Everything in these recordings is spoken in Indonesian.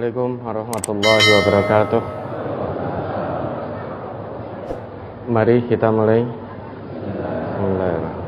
Assalamualaikum warahmatullahi wabarakatuh. Mari kita mulai. Bismillahirrahmanirrahim.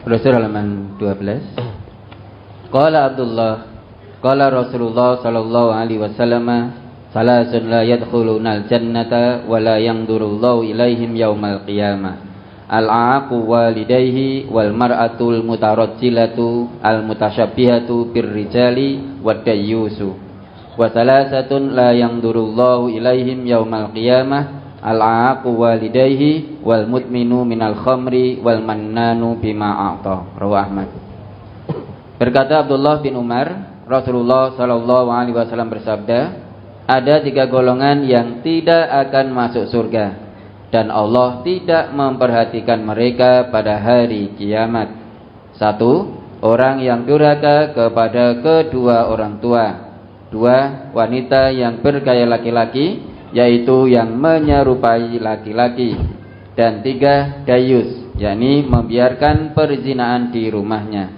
Brosur halaman 12. Qala Abdullah, qala Rasulullah sallallahu alaihi wasallam, salasun la yadkhulunal jannata wa la yanzurullahu ilaihim yaumal qiyamah. Al-aaqu walidayhi wal mar'atul mutarajjilatu al mutasyabbihatu birrijali wad dayyusu. Wa salasatun la yanzurullahu ilaihim yaumal qiyamah. Al-aaqu walidayhi wal mutminu minal khamri wal mannanu bima a'ta. Rawahu Ahmad. Berkata Abdullah bin Umar, Rasulullah sallallahu alaihi wasallam bersabda, ada 3 golongan yang tidak akan masuk surga dan Allah tidak memperhatikan mereka pada hari kiamat. 1. Orang yang durhaka kepada kedua orang tua. 2. Wanita yang bergaya laki-laki, yaitu yang menyerupai laki-laki. Dan 3. Dayus, yakni membiarkan perzinaan di rumahnya.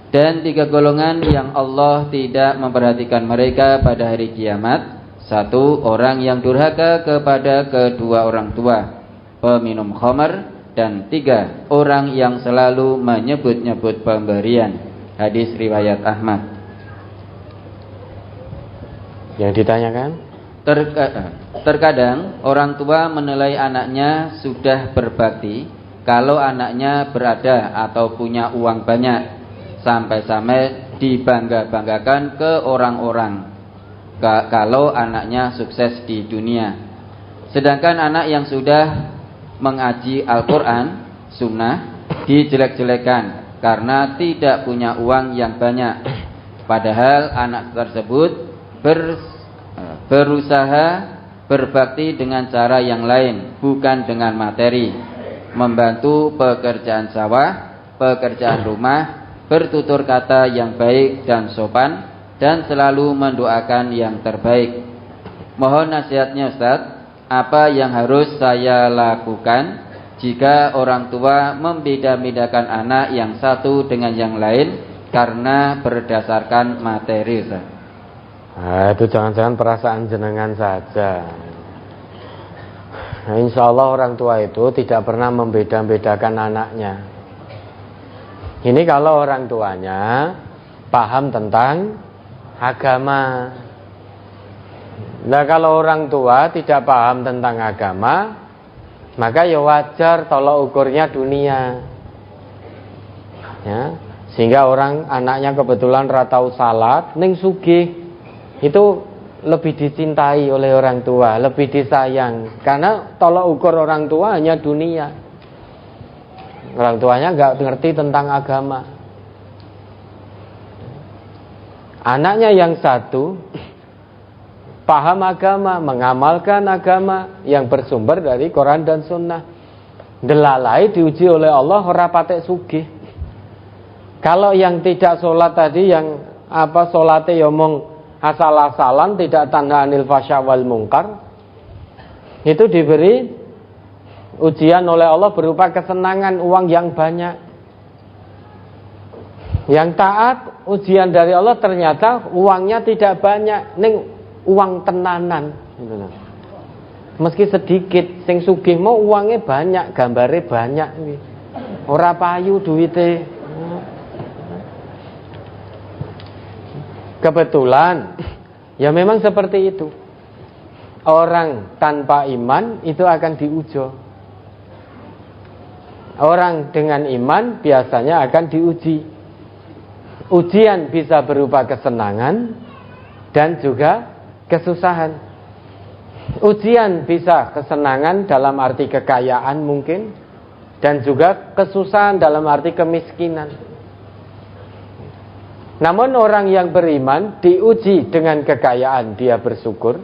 Dan 3 golongan yang Allah tidak memperhatikan mereka pada hari kiamat. 1. Orang yang durhaka kepada kedua orang tua, peminum khamar. Dan 3. Orang yang selalu menyebut-nyebut pemberian. Hadis riwayat Ahmad. Yang ditanyakan? Terkadang orang tua menilai anaknya sudah berbakti kalau anaknya berada atau punya uang banyak, sampai-sampai dibangga-banggakan ke orang-orang kalau anaknya sukses di dunia. Sedangkan anak yang sudah mengaji Al-Quran, sunnah, dijelek-jelekan karena tidak punya uang yang banyak. Padahal anak tersebut berusaha berbakti dengan cara yang lain, bukan dengan materi, membantu pekerjaan sawah, pekerjaan rumah, bertutur kata yang baik dan sopan, dan selalu mendoakan yang terbaik. Mohon nasihatnya Ustaz, apa yang harus saya lakukan jika orang tua membeda-bedakan anak yang satu dengan yang lain karena berdasarkan materi Ustaz? Nah, itu jangan-jangan perasaan jenengan saja. Nah, insya Allah orang tua itu tidak pernah membeda-bedakan anaknya. Ini kalau orang tuanya paham tentang agama. Nah, kalau orang tua tidak paham tentang agama, maka ya wajar tolak ukurnya dunia. Ya, sehingga anaknya kebetulan ratau salat, ning sugih, itu lebih dicintai oleh orang tua, lebih disayang, karena tolak ukur orang tua hanya dunia. Orang tuanya nggak ngerti tentang agama. Anaknya yang satu paham agama, mengamalkan agama yang bersumber dari Quran dan Sunnah. Delalai diuji oleh Allah ora patek sugih. Kalau yang tidak sholat tadi, yang sholatnya ya mong asal-asalan, tidak tanda anil fasya wal mungkar, itu diberi ujian oleh Allah berupa kesenangan uang yang banyak. Yang taat, ujian dari Allah ternyata uangnya tidak banyak, ning uang tenanan. Meski sedikit, sing sugih mau uangnya banyak, gambare banyak, ora payu duwite. Kebetulan, ya memang seperti itu. Orang tanpa iman itu akan diuji. Orang dengan iman biasanya akan diuji. Ujian bisa berupa kesenangan dan juga kesusahan. Ujian bisa kesenangan dalam arti kekayaan mungkin, dan juga kesusahan dalam arti kemiskinan. Namun orang yang beriman diuji dengan kekayaan, dia bersyukur,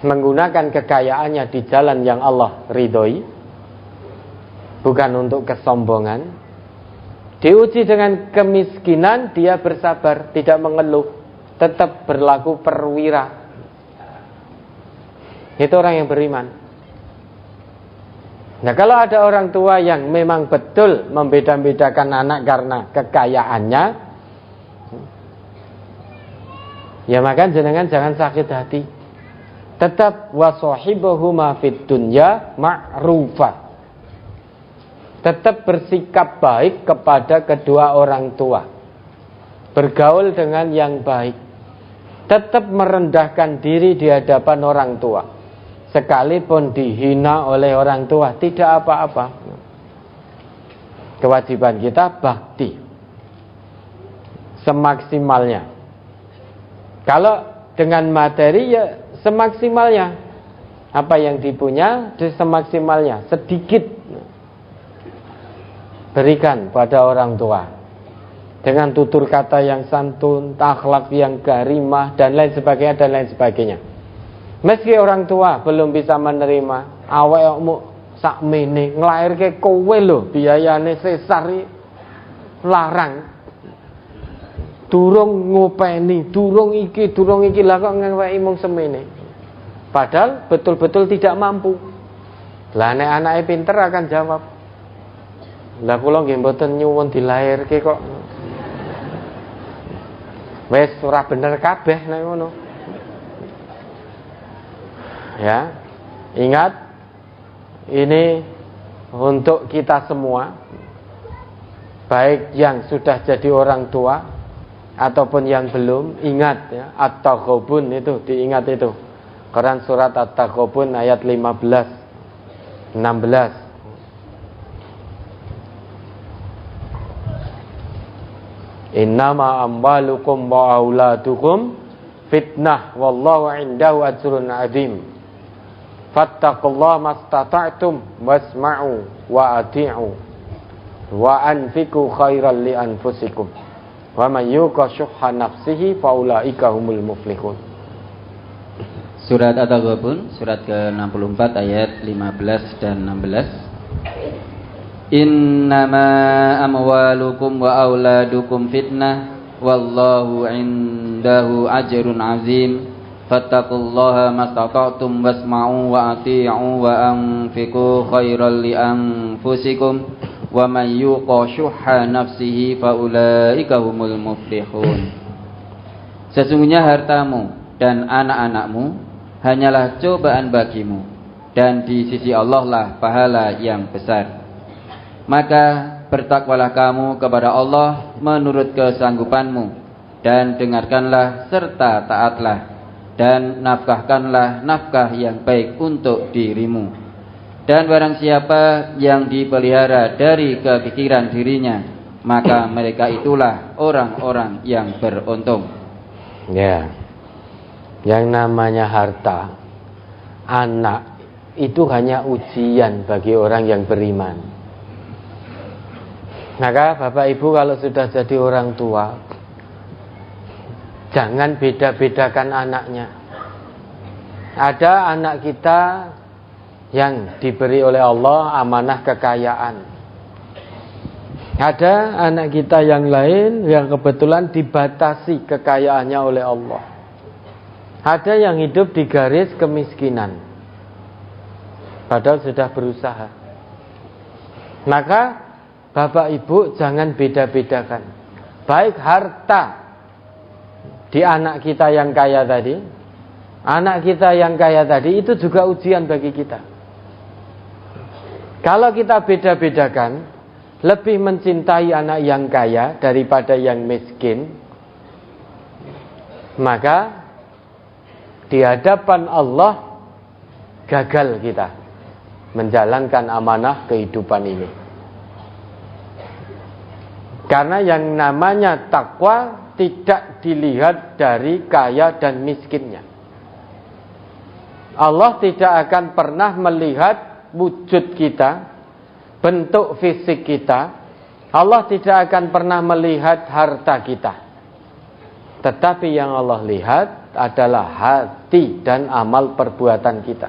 menggunakan kekayaannya di jalan yang Allah ridhoi, bukan untuk kesombongan. Diuji dengan kemiskinan, dia bersabar, tidak mengeluh, tetap berlaku perwira. Itu orang yang beriman. Nah, kalau ada orang tua yang memang betul membeda-bedakan anak karena kekayaannya, ya maka jenengan jangan sakit hati. Tetap wasohibuhuma fid dunya ma'rufa. tetap bersikap baik kepada kedua orang tua, bergaul dengan yang baik, tetap merendahkan diri di hadapan orang tua, sekalipun dihina oleh orang tua, tidak apa-apa. Kewajiban kita bakti semaksimalnya. Kalau dengan materi ya semaksimalnya, apa yang dipunya semaksimalnya, sedikit berikan pada orang tua dengan tutur kata yang santun, akhlak yang karimah, dan lain sebagainya. Meski orang tua belum bisa menerima, awakmu sakmene nglairke kowe lho, biayane sesar larang, durung ngopeni, durung iki lah kok ngeweki mung semene. Padahal betul-betul tidak mampu. Lah nek anake pinter akan jawab, lah kula nggih mboten nyuwun dilairke kok. Wes ora bener kabeh nek ngono. Ya, ingat, ini untuk kita semua, baik yang sudah jadi orang tua ataupun yang belum. Ingat ya, At-Taghabun itu, diingat itu. Quran surat At-Taghabun ayat 15, 16. Innama amwalukum wa auladukum fitnah wallahu indahu ajrun azim. Fattaqullaha mastata'tum wasma'u wa ati'u wa anfiqu khairan li anfusikum wa man yuqa syuhha nafsihi faulaika humul muflihun. Surat At-Taghabun surat ke-64 ayat 15 dan 16. Innama amwalukum wa auladukum fitnah wallahu indahu ajrun azim. Fattaqullaha mastata'tum wasma'u wa ati'u wa anfiqu khairan li anfusikum wa man yuqa syuhha nafsihi faulaika humul muflihun. Sesungguhnya hartamu dan anak-anakmu hanyalah cobaan bagimu, dan di sisi Allah lah pahala yang besar. Maka bertakwalah kamu kepada Allah menurut kesanggupanmu, dan dengarkanlah serta taatlah, dan nafkahkanlah nafkah yang baik untuk dirimu. Dan barang siapa yang dipelihara dari kepikiran dirinya, maka mereka itulah orang-orang yang beruntung. Ya, yang namanya harta, anak, itu hanya ujian bagi orang yang beriman. Maka Bapak Ibu kalau sudah jadi orang tua, jangan beda-bedakan anaknya. Ada anak kita yang diberi oleh Allah amanah kekayaan. Ada anak kita yang lain yang kebetulan dibatasi kekayaannya oleh Allah. Ada yang hidup di garis kemiskinan, padahal sudah berusaha. Maka Bapak Ibu jangan beda-bedakan. Baik harta di anak kita yang kaya tadi, anak kita yang kaya tadi itu juga ujian bagi kita. Kalau kita beda-bedakan, lebih mencintai anak yang kaya daripada yang miskin, maka di hadapan Allah gagal kita menjalankan amanah kehidupan ini. Karena yang namanya takwa tidak dilihat dari kaya dan miskinnya. Allah tidak akan pernah melihat wujud kita, bentuk fisik kita. Allah tidak akan pernah melihat harta kita. Tetapi yang Allah lihat adalah hati dan amal perbuatan kita.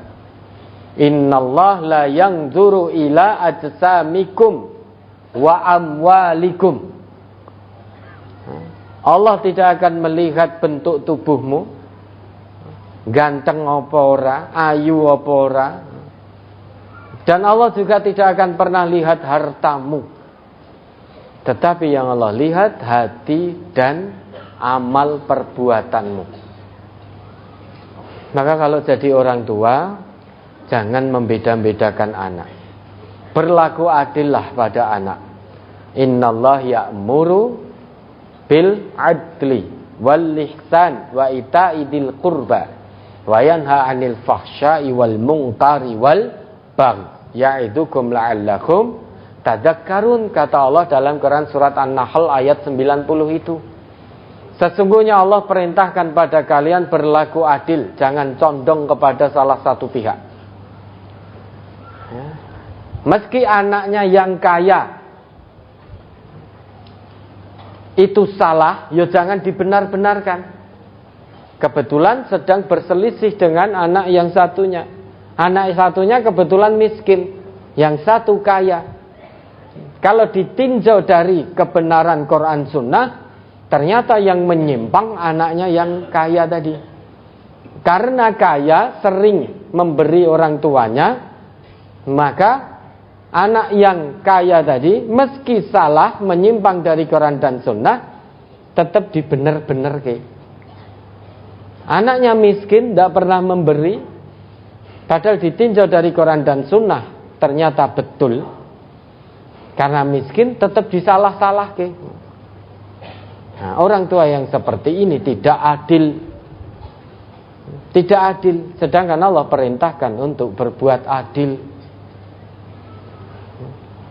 Innallaha la yanzuru ila ajsamikum wa amwalikum. Allah tidak akan melihat bentuk tubuhmu, ganteng apa ora, ayu apa ora. Dan Allah juga tidak akan pernah lihat hartamu. Tetapi yang Allah lihat hati dan amal perbuatanmu. Maka kalau jadi orang tua, jangan membeda-bedakan anak. Berlaku adillah pada anak. Innallah ya'muru bil adli wal ihsan wa ita'i dzil qurba wa yanha 'anil fahsya'i wal munkari wal baghi ya'idukum la'allakum tadzakkarun, kata Allah dalam Quran surat An-Nahl ayat 90 itu. Sesungguhnya Allah perintahkan pada kalian berlaku adil, jangan condong kepada salah satu pihak. Meski anaknya yang kaya itu salah, ya jangan dibenar-benarkan. Kebetulan sedang berselisih dengan anak yang satunya. Anak satunya kebetulan miskin, yang satu kaya. Kalau ditinjau dari kebenaran Quran Sunnah, ternyata yang menyimpang anaknya yang kaya tadi. Karena kaya sering memberi orang tuanya, maka anak yang kaya tadi meski salah menyimpang dari Quran dan Sunnah tetap dibener-bener. Anaknya miskin tidak pernah memberi, padahal ditinjau dari Quran dan Sunnah ternyata betul. Karena miskin tetap disalah-salah. Nah, orang tua yang seperti ini tidak adil. Tidak adil, sedangkan Allah perintahkan untuk berbuat adil.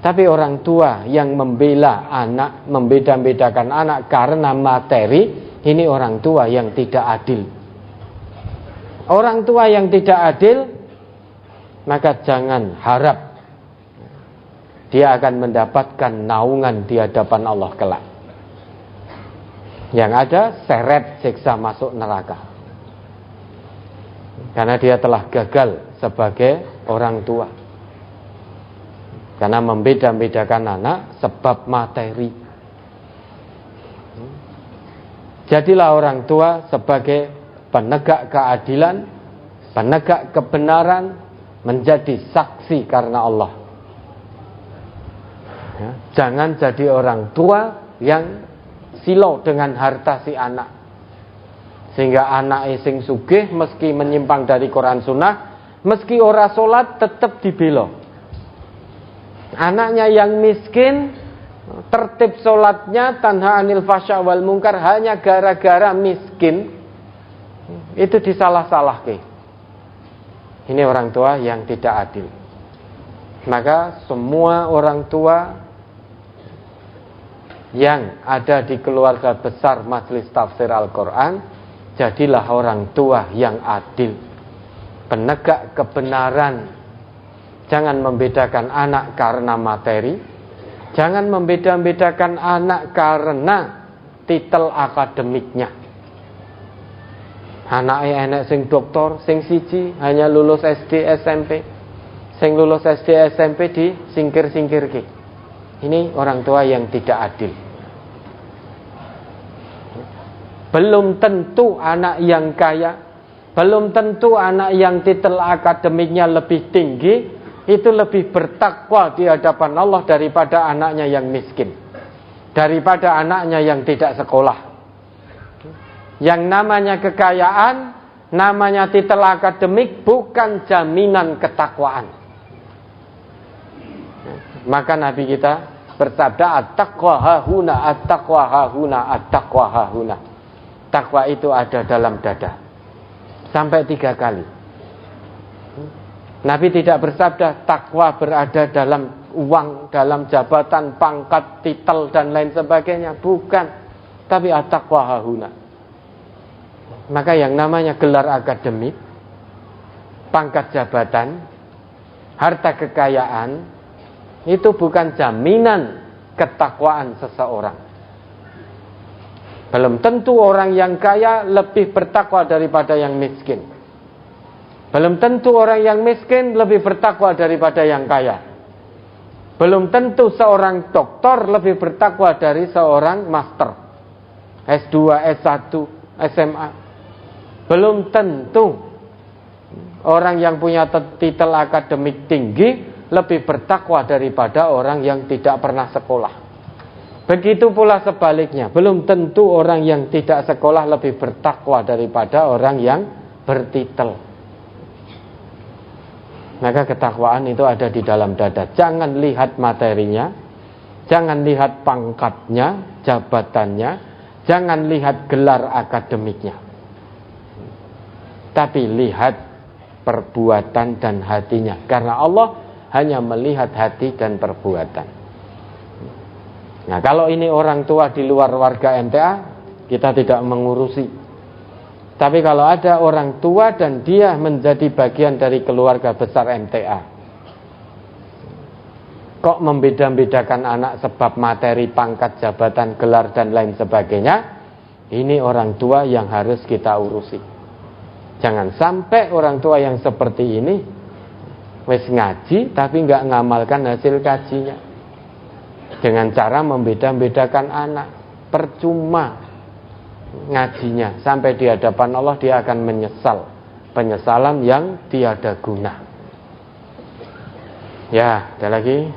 Tapi orang tua yang membela anak, membeda-bedakan anak karena materi, ini orang tua yang tidak adil. Orang tua yang tidak adil, maka jangan harap dia akan mendapatkan naungan di hadapan Allah kelak. Yang ada seret siksa masuk neraka. Karena dia telah gagal sebagai orang tua. Karena membeda-bedakan anak sebab materi. Jadilah orang tua sebagai penegak keadilan, penegak kebenaran, menjadi saksi karena Allah. Ya, jangan jadi orang tua yang silau dengan harta si anak, sehingga anak sing sugih meski menyimpang dari Quran Sunnah, meski ora sholat tetap dibela. Anaknya yang miskin, tertib sholatnya, tanha anil fasya wal munkar, hanya gara-gara miskin, itu disalah-salahke. Ini orang tua yang tidak adil. Maka semua orang tua yang ada di keluarga besar Majelis Tafsir Al-Quran, jadilah orang tua yang adil, penegak kebenaran. Jangan membedakan anak karena materi. Jangan membeda-bedakan anak karena titel akademiknya. Anaknya enak sing doktor, sing siji hanya lulus SD SMP. Sing lulus SD SMP di singkir-singkir. Ini orang tua yang tidak adil. Belum tentu anak yang kaya, belum tentu anak yang titel akademiknya lebih tinggi itu lebih bertakwa di hadapan Allah daripada anaknya yang miskin, daripada anaknya yang tidak sekolah. Yang namanya kekayaan, namanya titel akademik bukan jaminan ketakwaan. Maka Nabi kita bersabda, at-taqwa hahuna, at-taqwa hahuna, at-taqwa hahuna. Takwa itu ada dalam dada. Sampai 3 kali. Nabi tidak bersabda takwa berada dalam uang, dalam jabatan, pangkat, titel dan lain sebagainya. Bukan. Tapi at-taqwa hahuna. Maka yang namanya gelar akademik, pangkat jabatan, harta kekayaan, itu bukan jaminan ketakwaan seseorang. Belum tentu orang yang kaya lebih bertakwa daripada yang miskin. Belum tentu orang yang miskin lebih bertakwa daripada yang kaya. Belum tentu seorang doktor lebih bertakwa dari seorang master S2, S1, SMA. Belum tentu orang yang punya titel akademik tinggi lebih bertakwa daripada orang yang tidak pernah sekolah. Begitu pula sebaliknya, belum tentu orang yang tidak sekolah lebih bertakwa daripada orang yang bertitel. Maka ketakwaan itu ada di dalam dada. Jangan lihat materinya, jangan lihat pangkatnya, jabatannya, jangan lihat gelar akademiknya, tapi lihat perbuatan dan hatinya. Karena Allah hanya melihat hati dan perbuatan. Nah, kalau ini orang tua di luar warga MTA, kita tidak mengurusi. Tapi kalau ada orang tua dan dia menjadi bagian dari keluarga besar MTA, kok membeda-bedakan anak sebab materi, pangkat, jabatan, gelar, dan lain sebagainya, ini orang tua yang harus kita urusi. Jangan sampai orang tua yang seperti ini wis ngaji tapi nggak ngamalkan hasil kajinya dengan cara membeda-bedakan anak. Percuma ngajinya, sampai di hadapan Allah dia akan menyesal penyesalan yang tiada guna. Ya, ada lagi.